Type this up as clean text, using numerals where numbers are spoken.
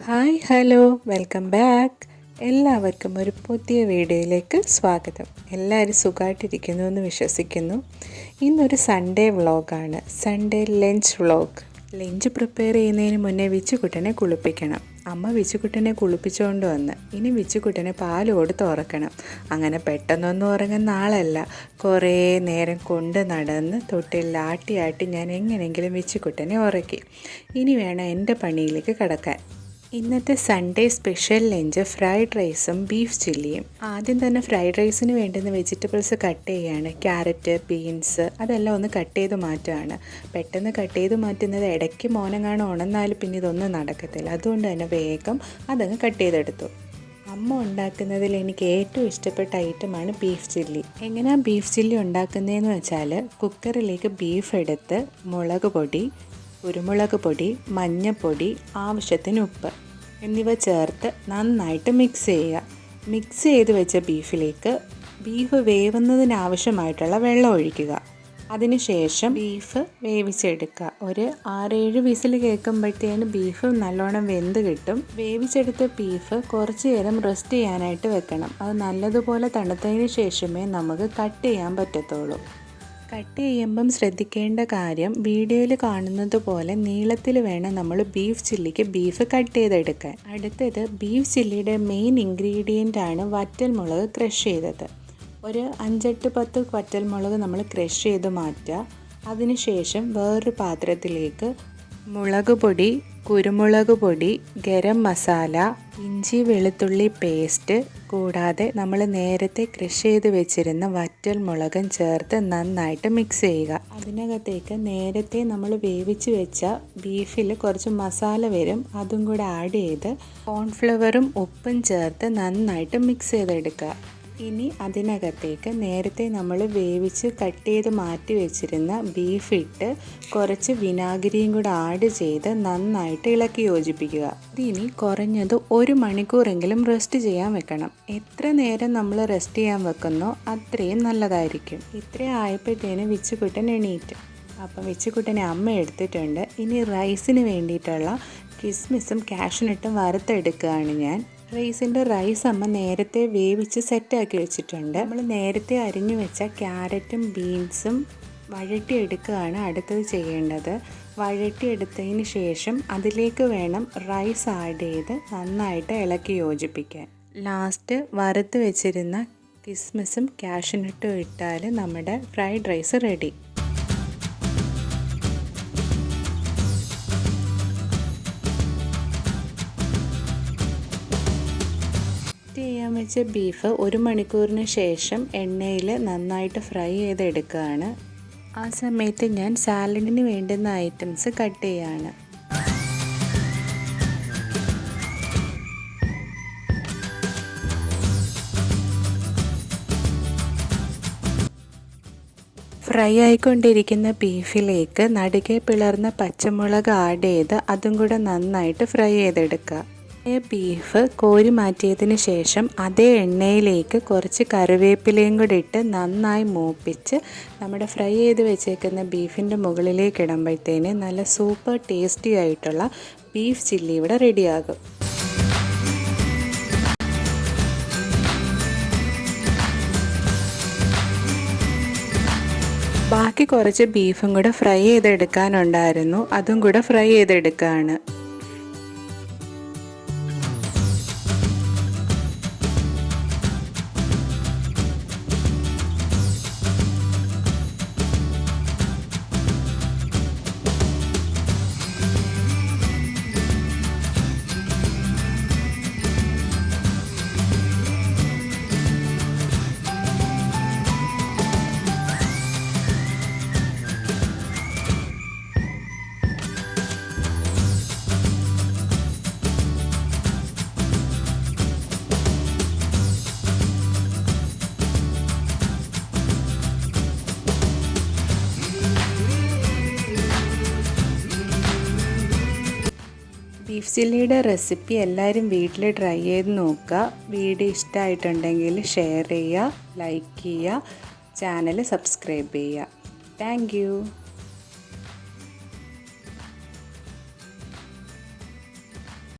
Hi hello welcome back. എല്ലാവർക്കും ഒരു പുതിയ വീഡിയോയിലേക്ക് സ്വാഗതം. എല്ലാവരും സുഖമായിട്ടിരിക്കുന്നു എന്ന് വിശ്വസിക്കുന്നു. ഇന്നൊരു സൺഡേ വ്ളോഗാണ്, Sunday lunch vlog. Lunch prepare ചെയ്യുന്നതിന് മുന്നേ വിച്ചുകുട്ടനെ കുളിപ്പിക്കണം. അമ്മ വിച്ചുകുട്ടനെ കുളിപ്പിച്ചുകൊണ്ട് വന്ന് ഇനി വിച്ചുകുട്ടനെ പാൽ കൊടുത്ത് ഉറക്കണം. അങ്ങനെ പെട്ടെന്നൊന്നും ഉറങ്ങുന്ന ആളല്ല. കുറേ നേരം കൊണ്ട് നടന്ന് തൊട്ടിൽ ആട്ടി ഞാൻ എങ്ങനെയെങ്കിലും വിച്ചുകുട്ടനെ ഉറക്കി. ഇനി വേണം എൻ്റെ പണിയിലേക്ക് കടക്കാൻ. ഇന്നത്തെ സൺഡേ സ്പെഷ്യൽ ലഞ്ച് ഫ്രൈഡ് റൈസും ബീഫ് ചില്ലിയും. ആദ്യം തന്നെ ഫ്രൈഡ് റൈസിന് വേണ്ടുന്ന വെജിറ്റബിൾസ് കട്ട് ചെയ്യുകയാണ്. ക്യാരറ്റ്, ബീൻസ് അതെല്ലാം ഒന്ന് കട്ട് ചെയ്ത് മാറ്റുകയാണ്. പെട്ടെന്ന് കട്ട് ചെയ്ത് മാറ്റുന്നത് ഇടയ്ക്ക് മോനങ്ങാണ് ഉണർന്നാലും പിന്നെ ഇതൊന്നും നടക്കത്തില്ല. അതുകൊണ്ട് തന്നെ വേഗം അതങ്ങ് കട്ട് ചെയ്തെടുത്തു. അമ്മ ഉണ്ടാക്കുന്നതിൽ എനിക്ക് ഏറ്റവും ഇഷ്ടപ്പെട്ട ഐറ്റമാണ് ബീഫ് ചില്ലി. എങ്ങനെയാണ് ബീഫ് ചില്ലി ഉണ്ടാക്കുന്നതെന്ന് വെച്ചാൽ, കുക്കറിലേക്ക് ബീഫ് എടുത്ത് മുളക് പൊടി, കുരുമുളക് പൊടി, മഞ്ഞൾപ്പൊടി, ആവശ്യത്തിന് ഉപ്പ് എന്നിവ ചേർത്ത് നന്നായിട്ട് മിക്സ് ചെയ്യുക. മിക്സ് ചെയ്ത് വെച്ച ബീഫിലേക്ക് ബീഫ് വേവുന്നതിനാവശ്യമായിട്ടുള്ള വെള്ളം ഒഴിക്കുക. അതിനുശേഷം ബീഫ് വേവിച്ചെടുക്കുക. ഒരു 6-7 വിസിൽ കേൾക്കുമ്പോഴത്തേന് ബീഫ് നല്ലോണം വെന്ത് കിട്ടും. വേവിച്ചെടുത്ത ബീഫ് കുറച്ച് നേരം റെസ്റ്റ് ചെയ്യാനായിട്ട് വെക്കണം. അത് നല്ലതുപോലെ തണുത്തതിന് ശേഷമേ നമുക്ക് കട്ട് ചെയ്യാൻ പറ്റത്തുള്ളൂ. കട്ട് ചെയ്യുമ്പം ശ്രദ്ധിക്കേണ്ട കാര്യം, വീഡിയോയിൽ കാണുന്നത് പോലെ നീളത്തിൽ വേണം നമ്മൾ ബീഫ് ചില്ലിക്ക് ബീഫ് കട്ട് ചെയ്തെടുക്കാൻ. അടുത്തത് ബീഫ് ചില്ലിയുടെ മെയിൻ ഇൻഗ്രീഡിയൻ്റ് ആണ് വറ്റൽമുളക് ക്രഷ് ചെയ്തത്. ഒരു 5-10 വറ്റൽമുളക് നമ്മൾ ക്രഷ് ചെയ്ത് മാറ്റുക. അതിനുശേഷം വേറൊരു പാത്രത്തിലേക്ക് മുളക് പൊടി, കുരുമുളക് പൊടി, ഗരം മസാല, ഇഞ്ചി വെളുത്തുള്ളി പേസ്റ്റ് കൂടാതെ നമ്മൾ നേരത്തെ ക്രഷ് ചെയ്ത് വെച്ചിരുന്ന വറ്റൽ മുളകും ചേർത്ത് നന്നായിട്ട് മിക്സ് ചെയ്യുക. അതിനകത്തേക്ക് നേരത്തെ നമ്മൾ വേവിച്ച് വെച്ച ബീഫിൽ കുറച്ച് മസാല വരും, അതും കൂടെ ആഡ് ചെയ്ത് കോൺഫ്ലവറും ഉപ്പും ചേർത്ത് നന്നായിട്ട് മിക്സ് ചെയ്തെടുക്കുക. ഇനി അതിനകത്തേക്ക് നേരത്തെ നമ്മൾ വേവിച്ച് കട്ട് ചെയ്ത് മാറ്റി വെച്ചിരുന്ന ബീഫ് ഇട്ട് കുറച്ച് വിനാഗിരിയും കൂടെ ആഡ് ചെയ്ത് നന്നായിട്ട് ഇളക്കി യോജിപ്പിക്കുക. ഇതിനി കുറഞ്ഞത് 1 മണിക്കൂറെങ്കിലും റെസ്റ്റ് ചെയ്യാൻ വെക്കണം. എത്ര നേരം നമ്മൾ റെസ്റ്റ് ചെയ്യാൻ വെക്കുന്നോ അത്രയും നല്ലതായിരിക്കും. ഇത്രയും ആയപ്പോഴത്തേന് വിച്ചുകുട്ടൻ എണീറ്റ്. അപ്പം വിച്ചുകുട്ടനെ അമ്മ എടുത്തിട്ടുണ്ട്. ഇനി റൈസിന് വേണ്ടിയിട്ടുള്ള കിസ്മിസും കാഷ്നട്ടും വറുത്തെടുക്കുകയാണ് ഞാൻ. റൈസ് അമ്മ നേരത്തെ വേവിച്ച് സെറ്റാക്കി വെച്ചിട്ടുണ്ട്. നമ്മൾ നേരത്തെ അരിഞ്ഞു വെച്ച ക്യാരറ്റും ബീൻസും വഴറ്റിയെടുക്കുകയാണ് അടുത്തത് ചെയ്യേണ്ടത്. വഴറ്റിയെടുത്തതിന് ശേഷം അതിലേക്ക് വേണം റൈസ് ആഡ് ചെയ്ത് നന്നായിട്ട് ഇളക്കി യോജിപ്പിക്കാൻ. ലാസ്റ്റ് വറുത്ത് വെച്ചിരുന്ന കിസ്മിസും കാഷ്നട്ടും ഇട്ടാൽ നമ്മുടെ ഫ്രൈഡ് റൈസ് റെഡി. ചെയ്യാൻ വെച്ച ബീഫ് 1 മണിക്കൂറിന് ശേഷം എണ്ണയിൽ നന്നായിട്ട് ഫ്രൈ ചെയ്തെടുക്കുകയാണ്. ആ സമയത്ത് ഞാൻ സാലഡിന് വേണ്ടുന്ന ഐറ്റംസ് കട്ട് ചെയ്യാണ്. ഫ്രൈ ആയിക്കൊണ്ടിരിക്കുന്ന ബീഫിലേക്ക് നടുകെ പിളർന്ന പച്ചമുളക് ആഡ് ചെയ്ത് അതും കൂടെ നന്നായിട്ട് ഫ്രൈ ചെയ്തെടുക്കുക. ബീഫ് കോരി മാറ്റിയതിന് ശേഷം അതേ എണ്ണയിലേക്ക് കുറച്ച് കറിവേപ്പിലയും കൂടി ഇട്ട് നന്നായി മൂപ്പിച്ച് നമ്മുടെ ഫ്രൈ ചെയ്ത് വെച്ചേക്കുന്ന ബീഫിൻ്റെ മുകളിലേക്ക് ഇടുമ്പോഴത്തേന് നല്ല സൂപ്പർ ടേസ്റ്റി ആയിട്ടുള്ള ബീഫ് ചില്ലി ഇവിടെ റെഡിയാകും. ബാക്കി കുറച്ച് ബീഫും കൂടെ ഫ്രൈ ചെയ്തെടുക്കാനുണ്ടായിരുന്നു, അതും കൂടെ ഫ്രൈ ചെയ്തെടുക്കുകയാണ്. ബീഫ് ചില്ലിയുടെ റെസിപ്പി എല്ലാവരും വീട്ടിൽ ട്രൈ ചെയ്ത് നോക്കുക. വീഡിയോ ഇഷ്ടമായിട്ടുണ്ടെങ്കിൽ ഷെയർ ചെയ്യുക, ലൈക്ക് ചെയ്യുക, ചാനൽ സബ്സ്ക്രൈബ് ചെയ്യുക. Thank you.